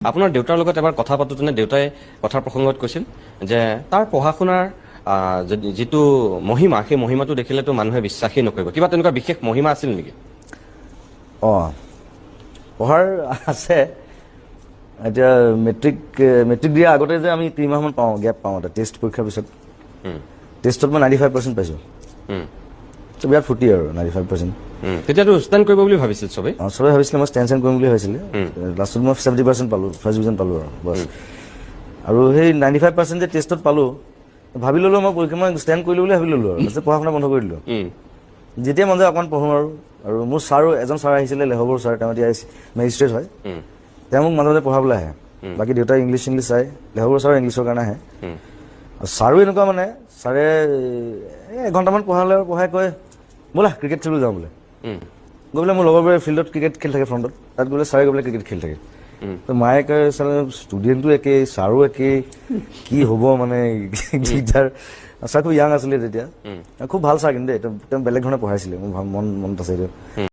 আপোনাৰ দেউতাৰ লগত এবাৰ কথা পাতোঁতে দেউতাই কথাৰ প্ৰসংগত কৈছিল যে তাৰ পঢ়া শুনাৰ যিটো মহিমা সেই মহিমাটো দেখিলেতো মানুহে বিশ্বাসেই নকৰিব। কিবা তেনেকুৱা বিশেষ মহিমা আছিল নেকি? পঢ়াৰ আছে। এতিয়া মেট্ৰিক দিয়াৰ আগতে যে আমি 3 মাহমান পাওঁ, গেপ পাওঁ এটা টেষ্ট পৰীক্ষাৰ পিছত। টেষ্টত মই 95% পাইছোঁ। বিৰাট ফূৰ্তি আৰু 95%। তেতিয়াতো ষ্টেণ্ড কৰিব বুলি ভাবিছিল চবেই? চবেই ভাবিছিলে মই ষ্টেণ্ড কৰিম বুলি ভাবিছিলে। লাষ্টত মই 70% পালোঁ, ফাৰ্ষ্ট ডিভিজন পালোঁ আৰু বছ। আৰু সেই 95% যে টেষ্টত পালোঁ, ভাবি ল'লোঁ মই পৰীক্ষা মই ষ্টেণ্ড কৰিলোঁ বুলি ভাবি ল'লোঁ আৰু তাৰপিছত পঢ়া শুনা বন্ধ কৰি দিলোঁ। যেতিয়া মন যায় অকণমান পঢ়োঁ আৰু মোৰ এজন ছাৰ আহিছিলে, লেহবৰ ছাৰ, তেওঁ এতিয়া মেজিষ্ট্ৰেট হয়। তেওঁ মোক মাজে মাজে পঢ়াবলৈ আহে। বাকী দেউতাই ইংলিছ চাই, লেহবৰ ছাৰ ইংলিছৰ কাৰণে আহে। আৰু ছাৰো এনেকুৱা মানে, ছাৰে এঘণ্টামান পঢ়াই কয় ব'লা ক্ৰিকেট খেলিবলৈ যাওঁ বোলে। গৈ পেলাই মোৰ লগৰবোৰে ফিল্ডত ক্ৰিকেট খেলি থাকে ফ্ৰণ্টত, তাত গ'লে ছাৰে গৈ পেলাই ক্ৰিকেট খেলি থাকে। তো মায়ে কয় ষ্টুডেণ্টটো একেই, ছাৰো একেই, কি হ'ব মানে গীটাৰ। ছাৰ খুব য়াং আছিলে তেতিয়া, খুব ভাল ছাৰ কিন্তু দেই, তেওঁ বেলেগ ধৰণে পঢ়াইছিলে, মোৰ মনত আছে এইটো।